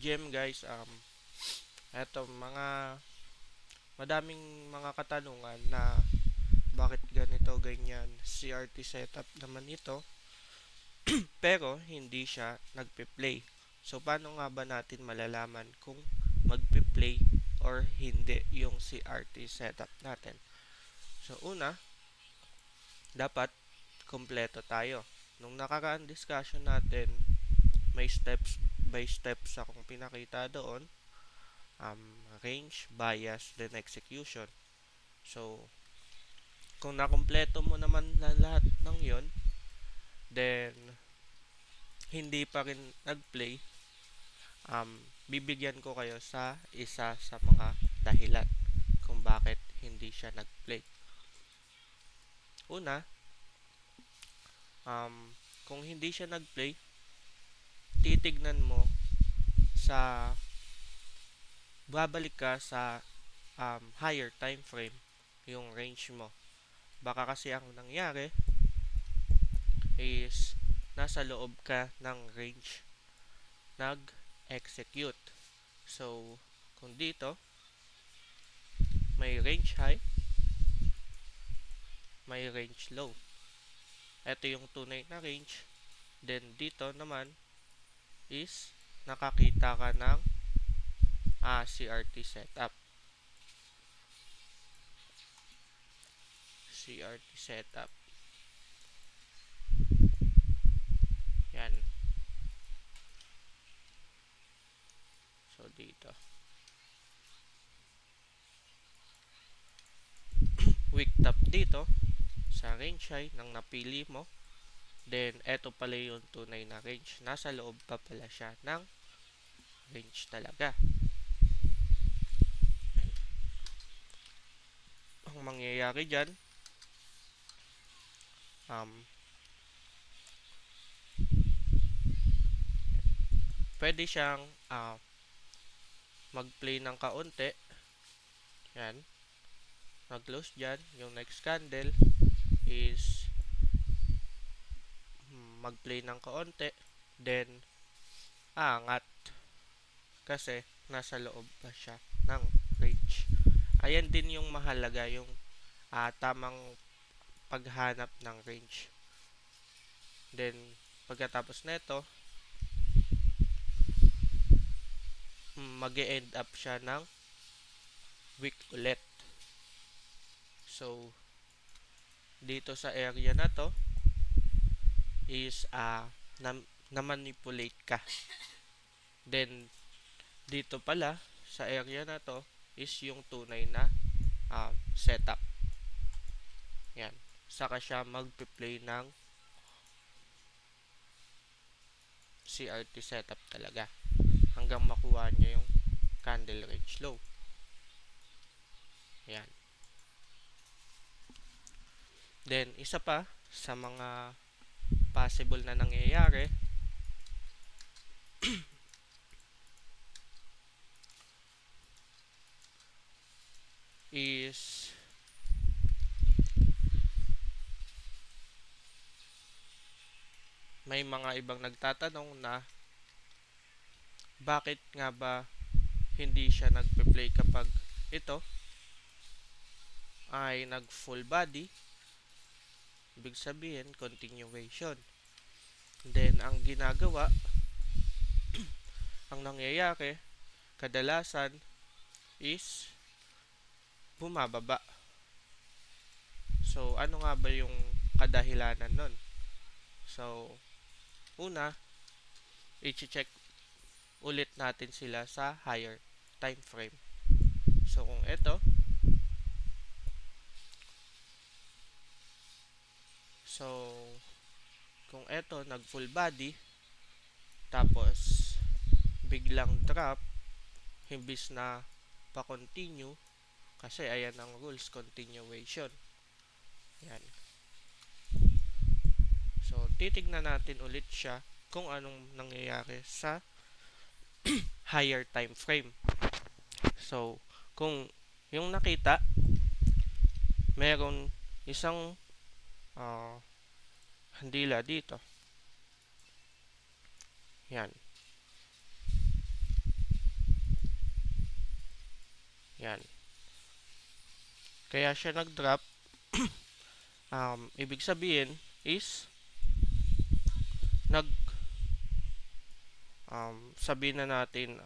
BGM guys, eto madaming mga katanungan na bakit ganito ganyan CRT setup naman ito pero hindi siya nagpe-play. So paano nga ba natin malalaman kung magpe-play or hindi yung CRT setup natin? So una, dapat kompleto tayo. Nung nakaraan discussion natin, may steps by steps akong pinakita doon, range, bias, then execution. So, kung nakumpleto mo naman na lahat ng yon, then hindi pa rin nag-play, bibigyan ko kayo sa isa sa mga dahilan kung bakit hindi siya nag-play. Una, kung hindi siya nag-play, titignan mo sa babalik ka sa higher time frame yung range mo. Baka kasi ang nangyari is nasa loob ka ng range nag-execute. So, kung dito may range high, may range low. Ito yung tunay na range. Then dito naman is nakakita ka ng CRT setup. CRT setup. Yan. So dito. Weak top dito sa range high ng napili mo. Then eto pala yung tunay na range. Nasa loob pa pala siya ng range talaga. Ang mangyayari dyan, pwede siyang mag-play ng kaunti. Yan. Mag-close dyan. Yung next candle is mag-play ng kaunti. Then, aangat. Kasi, nasa loob pa siya ng range. Ayan din yung mahalaga, yung tamang paghanap ng range. Then, pagkatapos nito, mag-e-end up siya ng weak ulit. So, dito sa area na to is na-manipulate ka. Then, dito pala sa area na to is yung tunay na setup. Yan. Saka siya magpe-play ng CRT setup talaga hanggang makuha niya yung candle range low. Yan. Then, isa pa sa mga possible na nangyayari is may mga ibang nagtatanong na bakit nga ba hindi siya nagpe-play kapag ito ay nag full body. Ibig sabihin continuation. Then ang ginagawa ang nangyayari kadalasan is bumababa. So ano nga ba yung kadahilanan nun? So una, i-check ulit natin sila sa higher time frame. So kung ito, nag full body tapos biglang drop imbis na pa-continue kasi ayan ang rules, continuation. Yan. So titignan natin ulit siya kung anong nangyayari sa higher time frame. So kung yung nakita meron isang handila dito. Yan. Yan. Kaya siya nag-drop. Ibig sabihin is nag sabihin na natin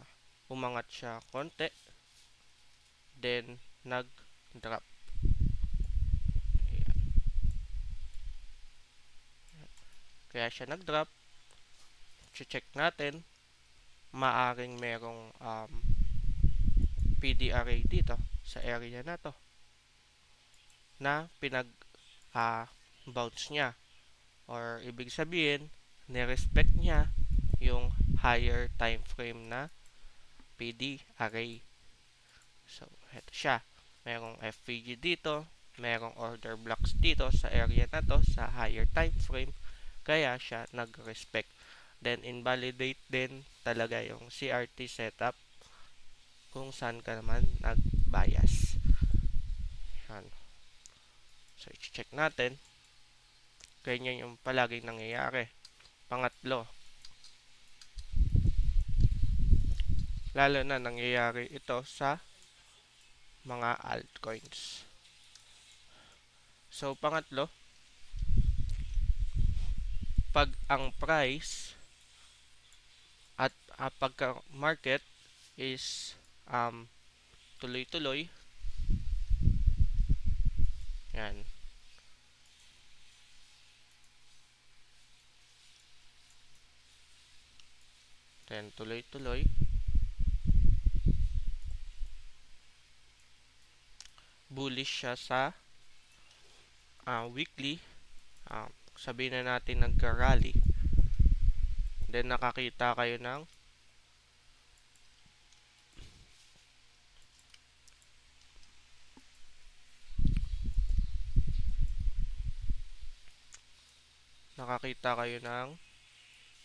umangat siya konti, then nag-drop. Ayan. Kaya siya nag-drop. Check natin. Maaring merong PD array dito sa area na to na bounce niya, or ibig sabihin nirespect niya yung higher time frame na PD array. So ito siya, merong FPG dito, merong order blocks dito sa area na to sa higher time frame, kaya siya nag-respect. Then invalidate din talaga yung CRT setup kung saan ka naman nag-bias. Yan. So i-check natin. Ganyan yung palaging nangyayari. Pangatlo, lalo na nangyayari ito sa mga altcoins. So pangatlo, pag ang price at pagka market is tuloy-tuloy, yan, then tuloy-tuloy, bullish siya sa weekly, sabihin na natin nagka-rally, then nakakita kayo ng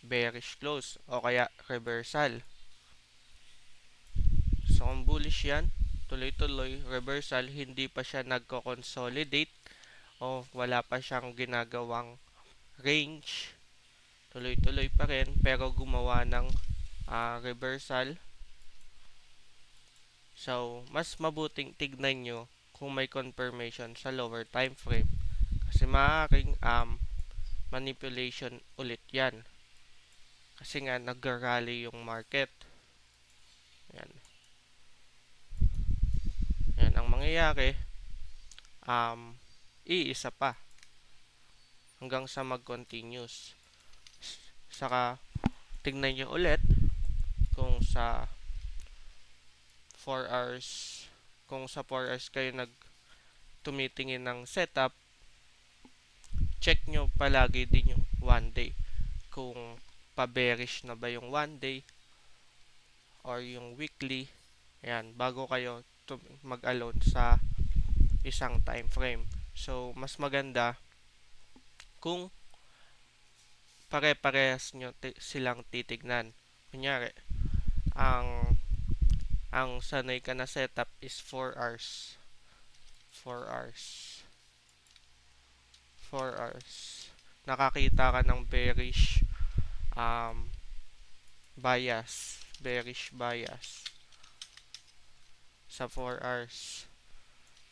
bearish close o kaya reversal. So kung bullish yan, tuloy-tuloy, reversal, hindi pa siya nagko-consolidate o wala pa siyang ginagawang range, tuloy-tuloy pa rin pero gumawa ng reversal. So mas mabuting tignan nyo kung may confirmation sa lower time frame, kasi maaaring manipulation ulit yan, kasi nga nag-rally yung market. Yan. Yan ang mangyayari. Iisa pa hanggang sa mag-continuous. Saka tignan nyo ulit kung sa 4 hours, kung sa 4 hours kayo tumitingin ng setup, check nyo palagi din yung 1 day. Kung pa-bearish na ba yung 1 day or yung weekly. Yan, bago kayo mag-alone sa isang time frame. So, mas maganda kung pare-parehas nyo silang titignan. Kunyari, ang sanay ka na setup is 4 hours. 4 hours. 4 hours. Nakakita ka ng bearish bias sa 4 hours.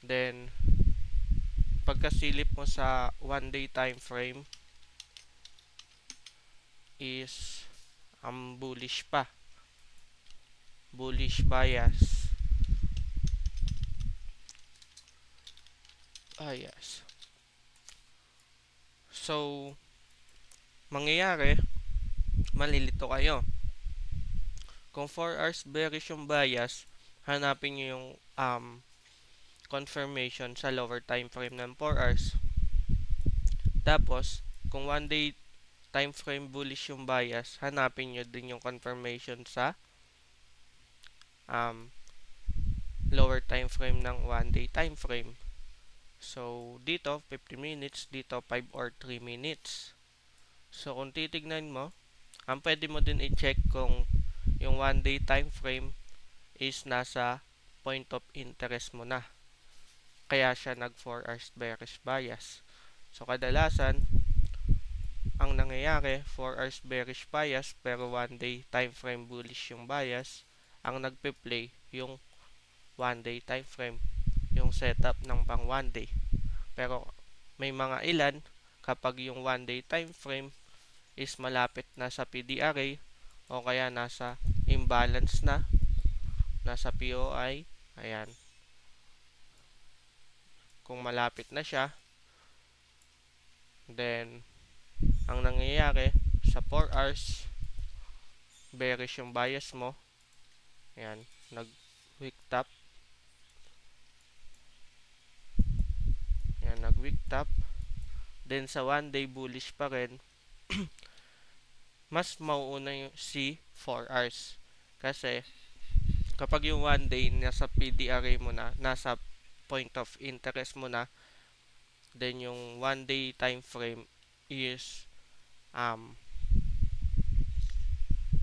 Then pagkasilip mo sa 1 day time frame is bullish pa. Bullish bias. Yes. So mangyayari, malilito kayo. Kung 4 hours bearish yung bias, hanapin nyo yung confirmation sa lower time frame ng 4 hours. Tapos, kung 1 day time frame bullish yung bias, hanapin nyo din yung confirmation sa lower time frame ng 1 day time frame. So, dito 50 minutes, dito 5 or 3 minutes. So, kung titignan mo, pwede mo din i-check kung yung 1 day time frame is nasa point of interest mo na. Kaya siya nag 4 hours bearish bias. So, kadalasan, ang nangyayari, 4 hours bearish bias, pero 1 day time frame bullish yung bias, ang nagpe-play yung one day time frame, yung setup ng pang one day. Pero may mga ilan, kapag yung one day time frame is malapit na sa PDRA o kaya nasa imbalance na, nasa POI, ayan, kung malapit na siya, then ang nangyayari sa 4 hours, bearish yung bias mo, ayan, nag weak top, ayan, nag weak top, then sa one day bullish pa rin, mas mauuna yung si 4 hours. Kasi kapag yung one day nasa PDRA mo na, nasa point of interest mo na, then yung one day time frame is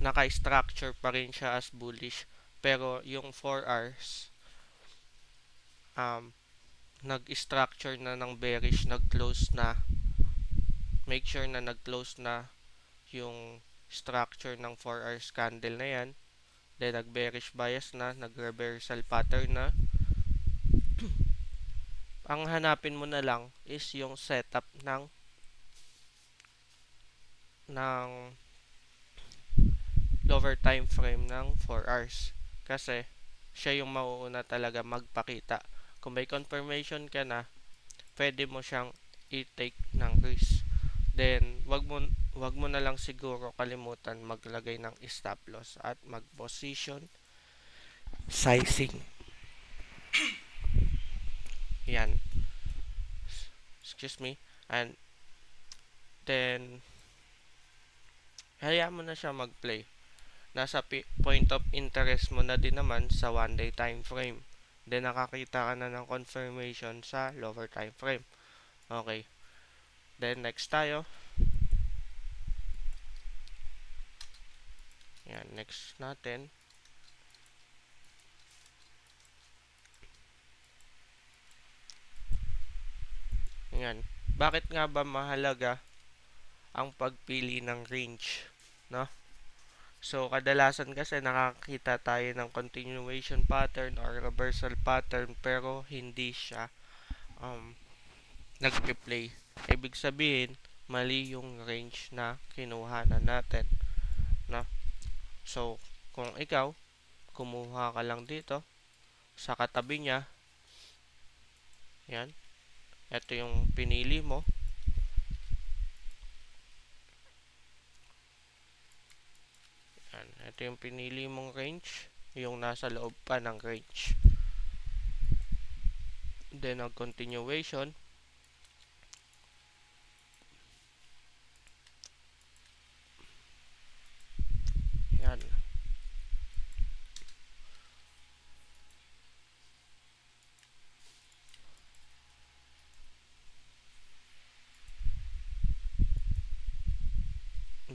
naka-structure pa rin siya as bullish. Pero yung 4 hours nag-structure na ng bearish, nag-close na. Make sure na nag-close na yung structure ng 4 hours candle na yan. Then nag-bearish bias na, nag-reversal pattern na. Ang hanapin mo na lang is yung setup ng lower time frame ng 4 hours. Kasi siya yung mauuna talaga magpakita. Kung may confirmation ka na, pwede mo siyang i-take ng risk. Then wag mo na lang siguro kalimutan maglagay ng stop loss at mag-position sizing. Yan. Excuse me. And then hayaan mo na siya mag-play. Nasa point of interest mo na din naman sa one day time frame. Then nakakita ka na ng confirmation sa lower time frame. Okay. Then next tayo. Yan, next natin. Yan. Bakit nga ba mahalaga ang pagpili ng range, no? So, kadalasan kasi nakakita tayo ng continuation pattern or reversal pattern pero hindi siya nag-replay. Ibig sabihin, mali yung range na kinuha na natin, no? So, kung ikaw, kumuha ka lang dito, sa katabi niya, yan, ito yung pinili mo, yan, ito yung pinili mong range, yung nasa loob pa ng range. Then, ang continuation, yan,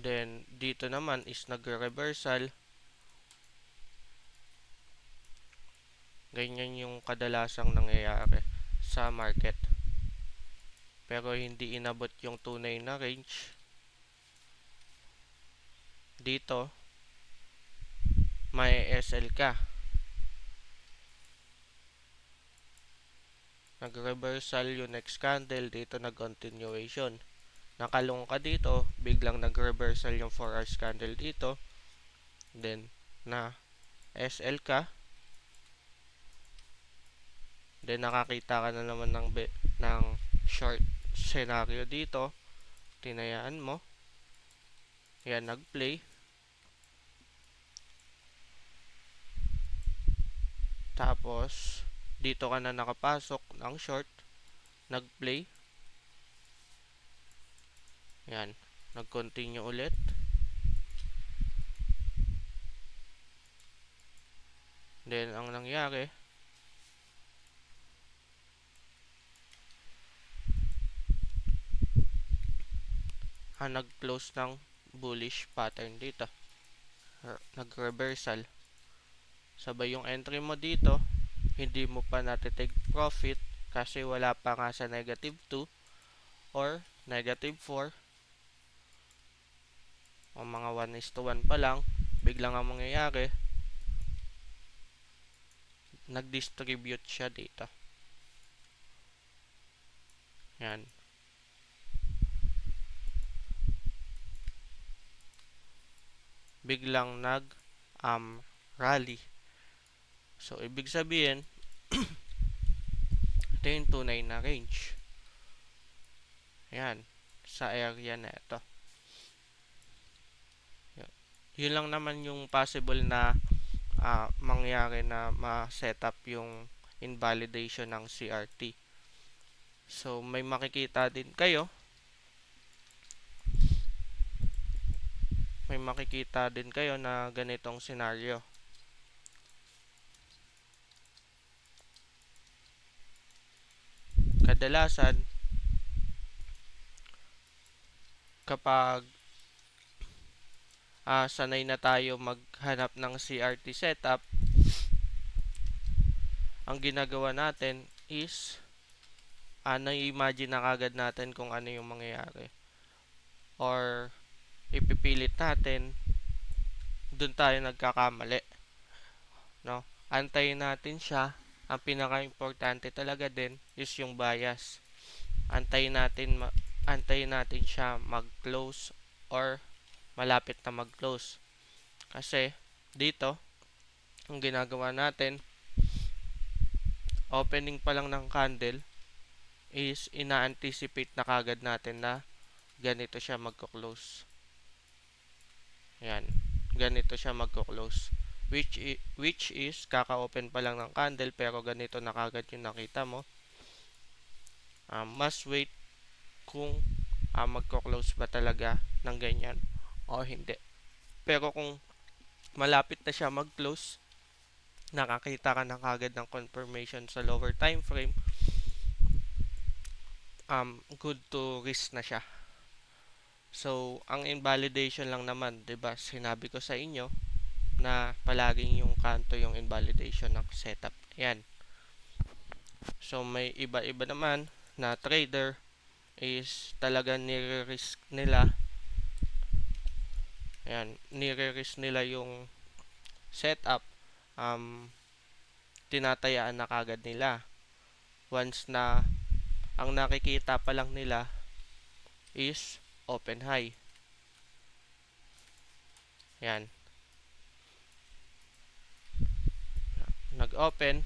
then, dito naman is nagre-reversal. Ganyan yung kadalasang nangyayari sa market. Pero hindi inabot yung tunay na range. Dito, may SL ka. Nag-reversal yung next candle. Dito nag-continuation. Nakalong ka dito, biglang nag-reversal yung 4 hours candle dito. Then, na SL ka. Then, nakakita ka na naman ng short scenario dito. Tinayaan mo. Yan, nag-play. Tapos, dito ka na nakapasok ng short. Nag-play. Yan, nag-continue ulit. Then, ang nangyari, nag-close ng bullish pattern dito. Nag-reversal. Sabay yung entry mo dito, hindi mo pa natitake profit kasi wala pa nga sa negative 2 or negative 4 o mga 1:1 pa lang, biglang ang mangyayari, nag-distribute siya dito. Yan. Biglang rally. So, ibig sabihin, ito yung tunay na range. Yan. Sa area na ito. Yun lang naman yung possible na mangyari na ma-set up yung invalidation ng CRT. So, may makikita din kayo. May makikita din kayo na ganitong scenario. Kadalasan, kapag sanay na tayo maghanap ng CRT setup, ang ginagawa natin is na-imagine na kagad natin kung ano yung mangyayari. Or, ipipilit natin, dun tayo nagkakamali. No? Antayin natin siya. Ang pinaka-importante talaga din is yung bias. Antayin natin siya mag-close or malapit na mag-close. Kasi, dito, ang ginagawa natin, opening pa lang ng candle, is ina-anticipate na kagad natin na ganito siya magko-close. Yan. Ganito siya magko-close. Which is, kaka-open pa lang ng candle, pero ganito na kagad yung nakita mo. Must wait kung magko-close ba talaga ng ganyan o hindi. Pero kung malapit na siya mag-close, nakakita ka na kagad ng confirmation sa lower time frame, good to risk na siya. So, ang invalidation lang naman, 'di ba? Sinabi ko sa inyo na palaging yung kanto yung invalidation ng setup. Ayan. So, may iba-iba naman na trader is talaga nire-risk nila. Ayan, nire-risk nila yung setup. Tinatayaan na kagad nila. Once na ang nakikita pa lang nila is open high. Yan. Nag-open.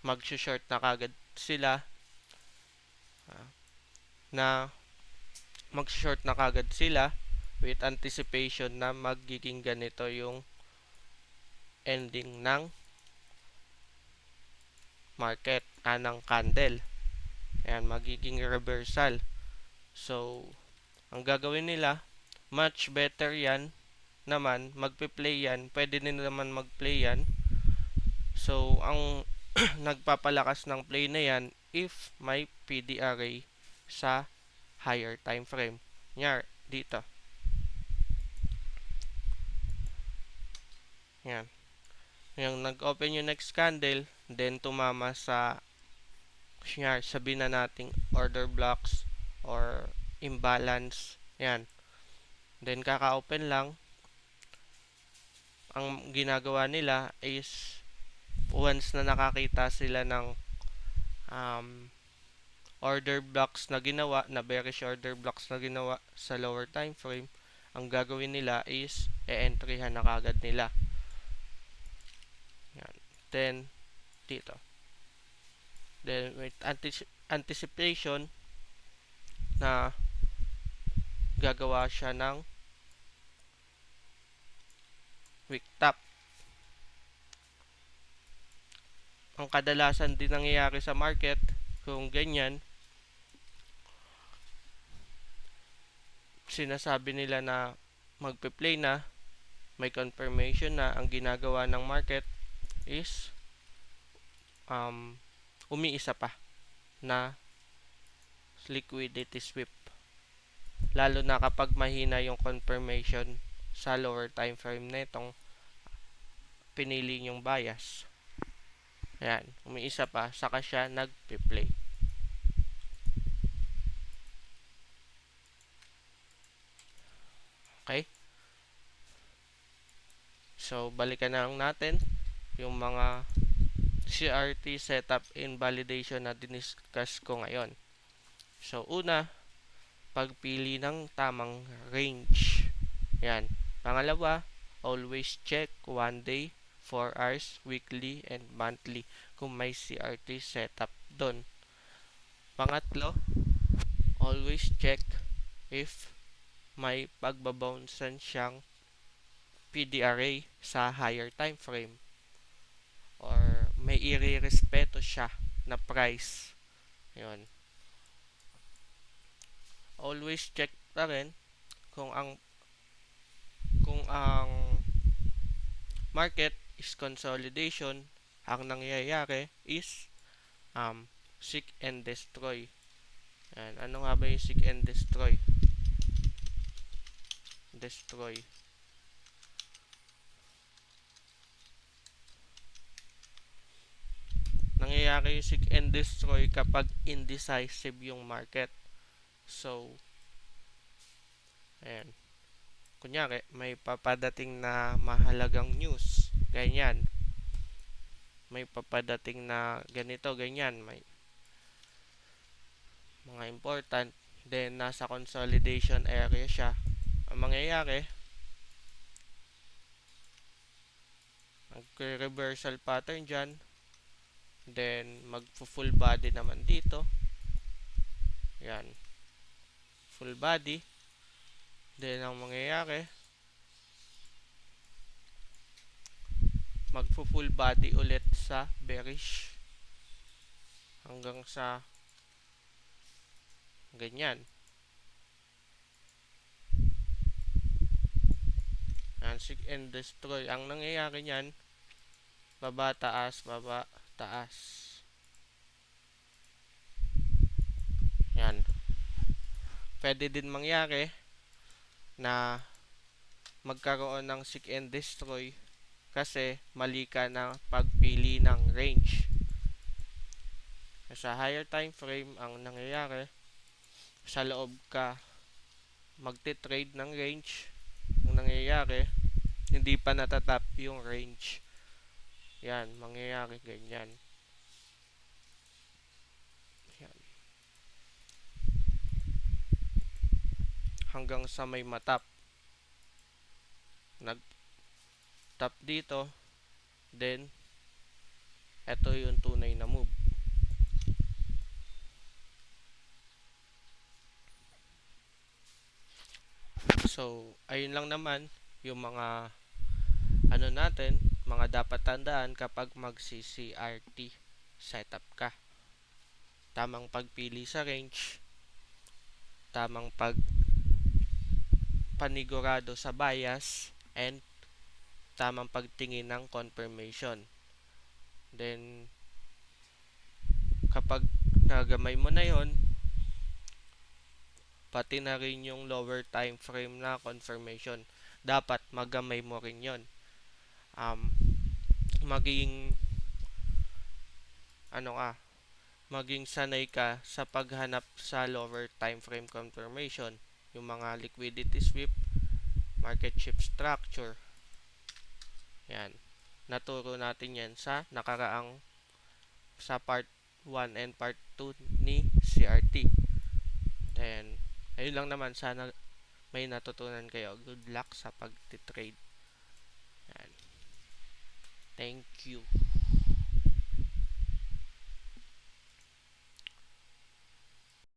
Mag-short na kagad sila. Mag-short na kagad sila with anticipation na magiging ganito yung ending ng market, ng candle. Ayan, magiging reversal. So, ang gagawin nila, much better yan naman, magpe-play yan, pwede din naman mag-play yan. So, ang nagpapalakas ng play na yan if may PDRA sa higher time frame. Nyar, dito. Yan. Yung nag-open yung next candle, then tumama sa sabihin na nating order blocks or imbalance. Yan. Then kaka-open lang, ang ginagawa nila is once na nakakita sila ng order blocks na ginawa, na bearish order blocks na ginawa sa lower time frame, ang gagawin nila is e-entryhan na kagad nila. Yan. Then dito. Then with anticipation na gagawa siya ng wick top. Ang kadalasan din nangyayari sa market kung ganyan, sinasabi nila na magpe-play na, may confirmation na, ang ginagawa ng market is umiisa pa na liquidity sweep, lalo na kapag mahina yung confirmation sa lower time frame na itong pinili yung bias. Ayan, umiisa pa, saka siya nagpe-play. Okay? So, balikan na lang natin yung mga CRT setup and validation na diniscuss ko ngayon. So, una, pagpili ng tamang range. Yan. Pangalawa, always check 1 day, 4 hours, weekly, and monthly kung may CRT setup doon. Pangatlo, always check if may pagbabouncean siyang PDRA sa higher time frame or may irerespeto siya na price. Yun. Always check na rin kung ang market is consolidation, ang nangyayari is seek and destroy. Yan. Ano nga ba yung seek and destroy? Destroy. Nangyayari yung seek and destroy kapag indecisive yung market. So, ayan. Kunyari, may papadating na mahalagang news. Ganyan. May papadating na ganito, ganyan. May mga important. Then, nasa consolidation area siya. Ang mangyayari, mag-reversal pattern dyan. Then, mag-full body naman dito. Yan. Full body. Then, ang mangyayari, mag-full body ulit sa bearish. Hanggang sa ganyan. Yan, seek and destroy. Ang nangyayari niyan, baba, taas, baba, taas. Yan. Pwede din mangyari na magkaroon ng seek and destroy kasi mali ka na pagpili ng range. Sa higher time frame, ang nangyayari, sa loob ka magte-trade ng range, ang nangyayari, hindi pa natatap yung range. Yan, mangyayari ganyan. Yan. Hanggang sa may matap. Nag-tap dito, then, ito yung tunay na move. So, ayun lang naman yung mga natin, mga dapat tandaan kapag mag-CRT setup ka. Tamang pagpili sa range, tamang panigurado sa bias, and tamang pagtingin ng confirmation. Then, kapag nagamay mo na yon, pati na rin yung lower time frame na confirmation, dapat magamay mo rin yon. Maging sanay ka sa paghanap sa lower time frame confirmation, yung mga liquidity sweep, market shift structure. Yan. Naturo natin yan sa nakaraang sa part 1 and part 2 ni CRT. Then, ayun lang naman. Sana may natutunan kayo. Good luck sa pagtitrade. Yan. Thank you.